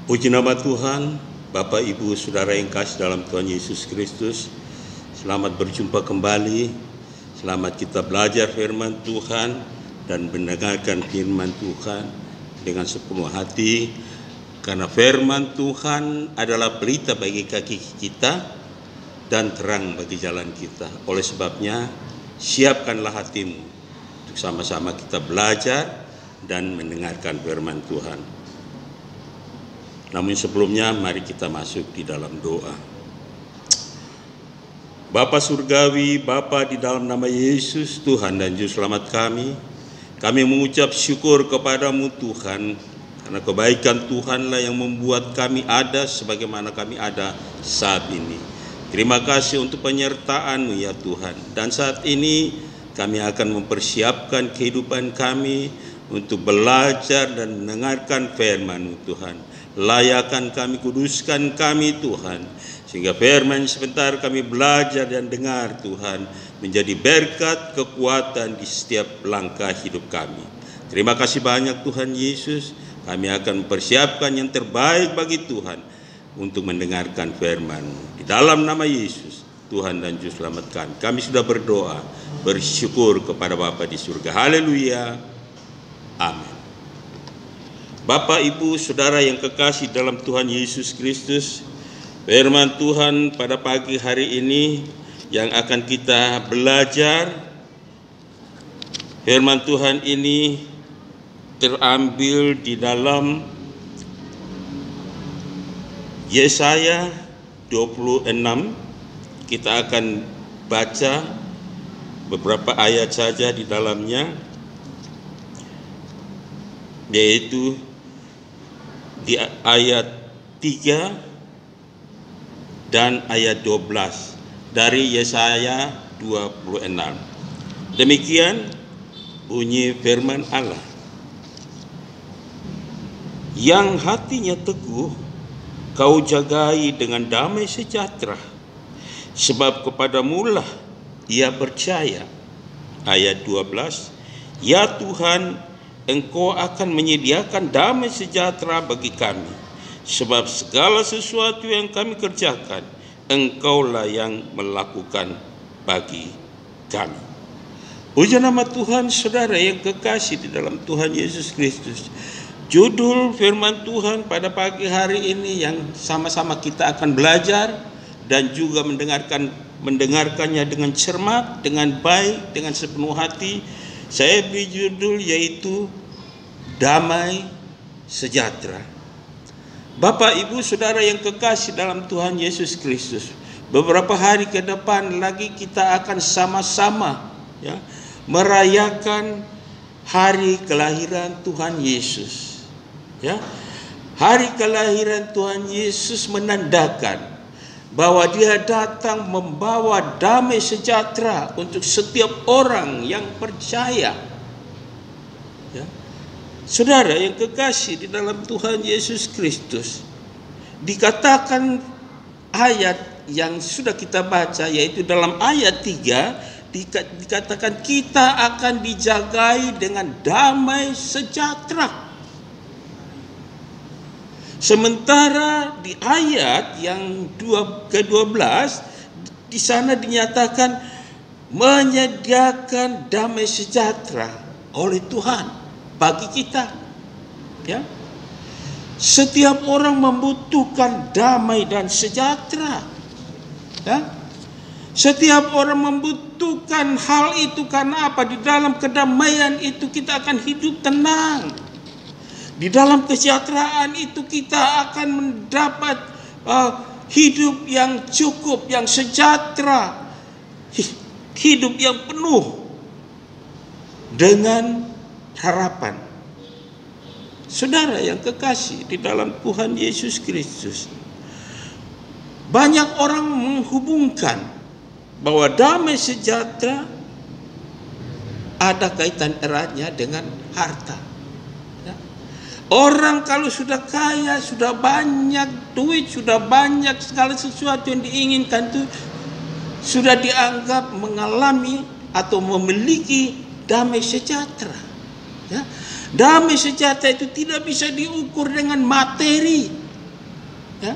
Puji nama Tuhan, Bapak, Ibu, Saudara yang kasih dalam Tuhan Yesus Kristus. Selamat berjumpa kembali. Selamat kita belajar firman Tuhan dan mendengarkan firman Tuhan dengan sepenuh hati. Karena firman Tuhan adalah pelita bagi kaki kita dan terang bagi jalan kita. Oleh sebabnya, siapkanlah hatimu untuk sama-sama kita belajar dan mendengarkan firman Tuhan. Namun sebelumnya mari kita masuk di dalam doa. Bapa Surgawi, Bapa di dalam nama Yesus, Tuhan dan Juru Selamat kami mengucap syukur kepadamu Tuhan, karena kebaikan Tuhanlah yang membuat kami ada sebagaimana kami ada saat ini. Terima kasih untuk penyertaan-Mu ya Tuhan. Dan saat ini kami akan mempersiapkan kehidupan kami untuk belajar dan mendengarkan firman-Mu Tuhan. Layakan kami, kuduskan kami Tuhan, sehingga firman sebentar kami belajar dan dengar Tuhan menjadi berkat kekuatan di setiap langkah hidup kami. Terima kasih banyak Tuhan Yesus. Kami akan mempersiapkan yang terbaik bagi Tuhan untuk mendengarkan firman-Mu. Di dalam nama Yesus, Tuhan dan Juru Selamat kami sudah berdoa, bersyukur kepada Bapa di surga. Haleluya. Amin. Bapak, Ibu, Saudara yang kekasih dalam Tuhan Yesus Kristus, firman Tuhan pada pagi hari ini yang akan kita belajar, firman Tuhan ini terambil di dalam Yesaya 26. Kita akan baca beberapa ayat saja di dalamnya, yaitu di ayat 3 dan ayat 12 dari Yesaya 26. Demikian bunyi firman Allah. Yang hatinya teguh kau jagai dengan damai sejahtera, sebab kepadamulah ia percaya. Ayat 12, ya Tuhan, Engkau akan menyediakan damai sejahtera bagi kami, sebab segala sesuatu yang kami kerjakan, Engkaulah yang melakukan bagi kami. Puji nama Tuhan, saudara yang kekasih di dalam Tuhan Yesus Kristus. Judul firman Tuhan pada pagi hari ini yang sama-sama kita akan belajar dan juga mendengarkannya dengan cermat, dengan baik, dengan sepenuh hati. Saya beri judul yaitu damai sejahtera. Bapak, Ibu, Saudara yang kekasih dalam Tuhan Yesus Kristus, beberapa hari ke depan lagi kita akan sama-sama merayakan hari kelahiran Tuhan Yesus. Hari kelahiran Tuhan Yesus menandakan bahwa Dia datang membawa damai sejahtera untuk setiap orang yang percaya. Saudara yang kekasih di dalam Tuhan Yesus Kristus, dikatakan ayat yang sudah kita baca, yaitu dalam ayat 3, dikatakan kita akan dijagai dengan damai sejahtera. Sementara di ayat yang ke-12 di sana dinyatakan menyediakan damai sejahtera oleh Tuhan bagi kita. Setiap orang membutuhkan damai dan sejahtera. Setiap orang membutuhkan hal itu, karena apa? Di dalam kedamaian itu kita akan hidup tenang. Di dalam kesejahteraan itu kita akan mendapat hidup yang cukup, yang sejahtera, hidup yang penuh dengan harapan. Saudara yang kekasih di dalam Tuhan Yesus Kristus, banyak orang menghubungkan bahwa damai sejahtera ada kaitan eratnya dengan harta. Orang kalau sudah kaya, sudah banyak duit, sudah banyak segala sesuatu yang diinginkan itu sudah dianggap mengalami atau memiliki damai sejahtera. Damai sejahtera itu tidak bisa diukur dengan materi. Ya.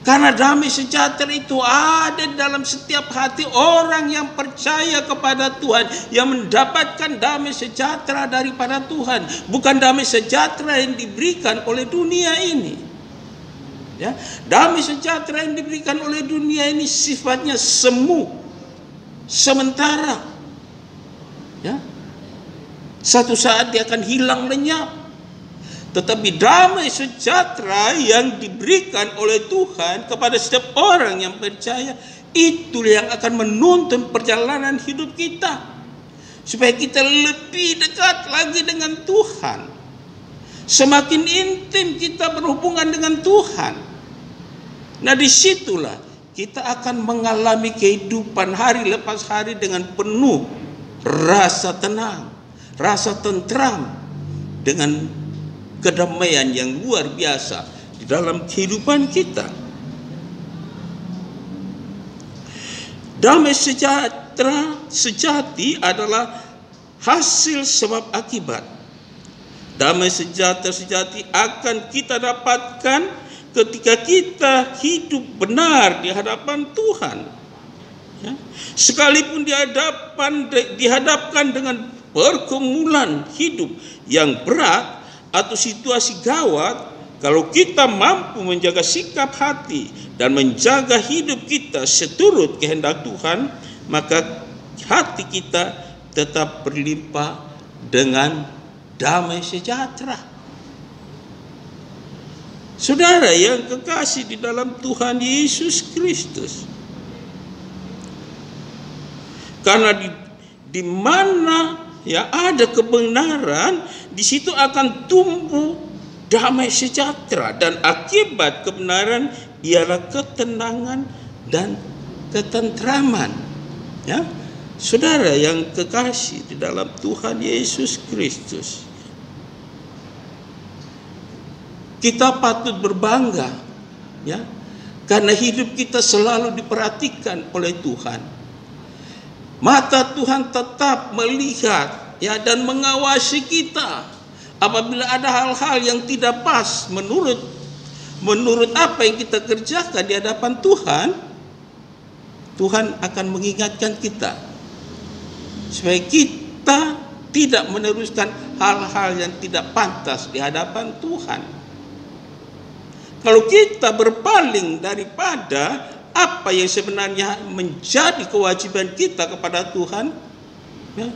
Karena damai sejahtera itu ada dalam setiap hati orang yang percaya kepada Tuhan, yang mendapatkan damai sejahtera daripada Tuhan, bukan damai sejahtera yang diberikan oleh dunia ini. Ya, damai sejahtera yang diberikan oleh dunia ini sifatnya semu, sementara. Ya, satu saat dia akan hilang lenyap. Tetapi damai sejahtera yang diberikan oleh Tuhan kepada setiap orang yang percaya, itulah yang akan menuntun perjalanan hidup kita, supaya kita lebih dekat lagi dengan Tuhan. Semakin intim kita berhubungan dengan Tuhan, nah disitulah kita akan mengalami kehidupan hari lepas hari dengan penuh rasa tenang, rasa tentram, dengan kedamaian yang luar biasa di dalam kehidupan kita. Damai sejahtera sejati adalah hasil sebab akibat. Damai sejahtera sejati akan kita dapatkan ketika kita hidup benar di hadapan Tuhan. Ya. Sekalipun dihadapkan dengan pergumulan hidup yang berat atau situasi gawat, kalau kita mampu menjaga sikap hati dan menjaga hidup kita seturut kehendak Tuhan, maka hati kita tetap berlimpah dengan damai sejahtera. Saudara yang kekasih di dalam Tuhan Yesus Kristus, karena di mana ya ada kebenaran, di situ akan tumbuh damai sejahtera, dan akibat kebenaran ialah ketenangan dan ketentraman. Ya, saudara yang kekasih di dalam Tuhan Yesus Kristus, kita patut berbangga, ya, karena hidup kita selalu diperhatikan oleh Tuhan. Mata Tuhan tetap melihat, ya, dan mengawasi kita. Apabila ada hal-hal yang tidak pas menurut apa yang kita kerjakan di hadapan Tuhan, Tuhan akan mengingatkan kita supaya kita tidak meneruskan hal-hal yang tidak pantas di hadapan Tuhan. Kalau kita berpaling daripada apa yang sebenarnya menjadi kewajiban kita kepada Tuhan, ya,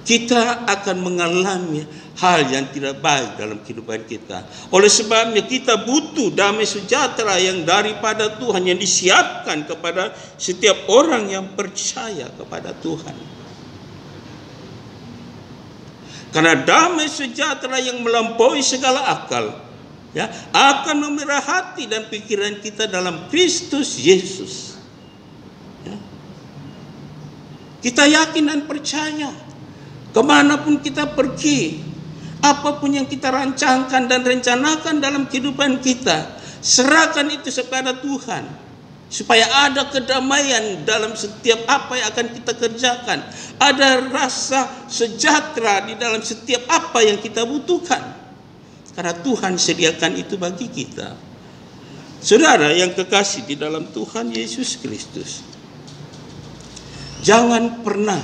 kita akan mengalami hal yang tidak baik dalam kehidupan kita. Oleh sebabnya kita butuh damai sejahtera yang daripada Tuhan, yang disiapkan kepada setiap orang yang percaya kepada Tuhan. Karena damai sejahtera yang melampaui segala akal, ya, akan memerah hati dan pikiran kita dalam Kristus Yesus. Ya. Kita yakin dan percaya, kemanapun kita pergi, apapun yang kita rancangkan dan rencanakan dalam kehidupan kita, serahkan itu kepada Tuhan, supaya ada kedamaian dalam setiap apa yang akan kita kerjakan, ada rasa sejahtera di dalam setiap apa yang kita butuhkan. Karena Tuhan sediakan itu bagi kita. Saudara yang kekasih di dalam Tuhan Yesus Kristus, jangan pernah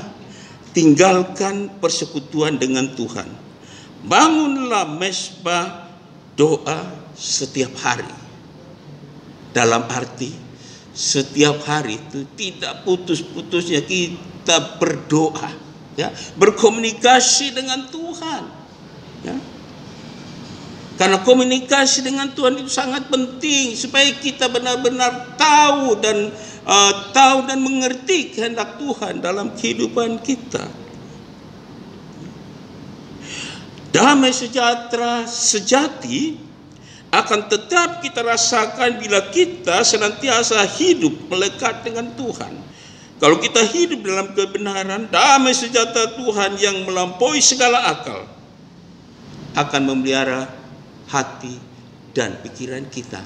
tinggalkan persekutuan dengan Tuhan. Bangunlah mezbah doa setiap hari. Dalam arti setiap hari itu tidak putus-putusnya kita berdoa, ya, berkomunikasi dengan Tuhan. Ya. Karena komunikasi dengan Tuhan itu sangat penting supaya kita benar-benar tahu dan mengerti kehendak Tuhan dalam kehidupan kita. Damai sejahtera sejati akan tetap kita rasakan bila kita senantiasa hidup melekat dengan Tuhan. Kalau kita hidup dalam kebenaran, damai sejahtera Tuhan yang melampaui segala akal akan memelihara hati dan pikiran kita.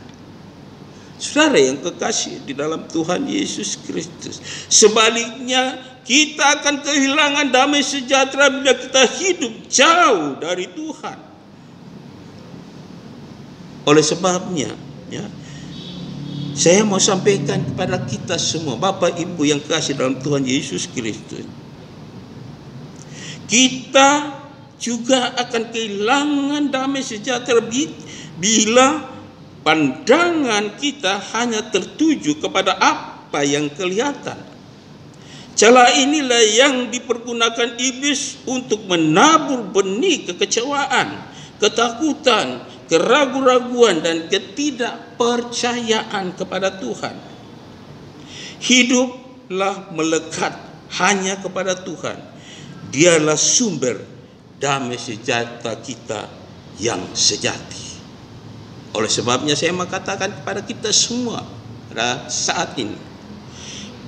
Saudara yang kekasih di dalam Tuhan Yesus Kristus, sebaliknya kita akan kehilangan damai sejahtera bila kita hidup jauh dari Tuhan. Oleh sebabnya Ya. Saya mau sampaikan kepada kita semua, Bapak Ibu yang kasih dalam Tuhan Yesus Kristus, kita juga akan kehilangan damai sejahtera bila pandangan kita hanya tertuju kepada apa yang kelihatan. Celah inilah yang dipergunakan iblis untuk menabur benih kekecewaan, ketakutan, keraguan-raguan, dan ketidakpercayaan kepada Tuhan. Hiduplah melekat hanya kepada Tuhan. Dialah sumber damai sejahtera kita yang sejati. Oleh sebabnya saya mengatakan kepada kita semua pada saat ini,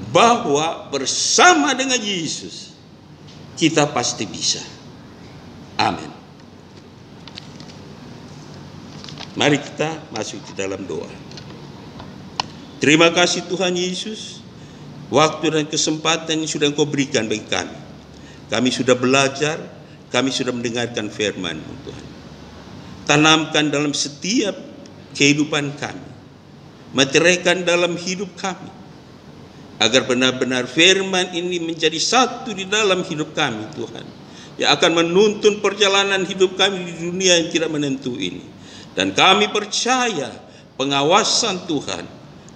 bahwa bersama dengan Yesus kita pasti bisa. Amin. Mari kita masuk di dalam doa. Terima kasih Tuhan Yesus, waktu dan kesempatan yang sudah Engkau berikan bagi kami. Kami sudah belajar, kami sudah mendengarkan firman-Mu Tuhan. Tanamkan dalam setiap kehidupan kami, meteraikan dalam hidup kami, agar benar-benar firman ini menjadi satu di dalam hidup kami Tuhan, yang akan menuntun perjalanan hidup kami di dunia yang tidak menentu ini. Dan kami percaya pengawasan Tuhan,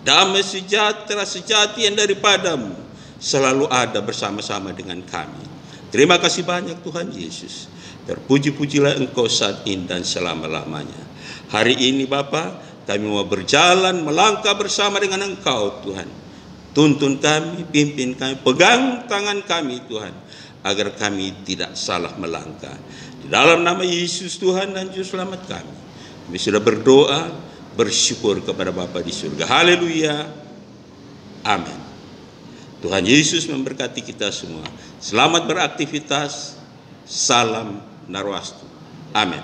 damai sejahtera sejati yang daripadamu selalu ada bersama-sama dengan kami. Terima kasih banyak Tuhan Yesus. Terpuji-pujilah Engkau saat ini dan selama-lamanya. Hari ini Bapa, kami mau berjalan melangkah bersama dengan Engkau Tuhan. Tuntun kami, pimpin kami, pegang tangan kami Tuhan, agar kami tidak salah melangkah. Di dalam nama Yesus Tuhan dan Juru Selamat kami sudah berdoa, bersyukur kepada Bapa di surga. Haleluya. Amin. Tuhan Yesus memberkati kita semua. Selamat beraktivitas. Salam Narwastu. Amin.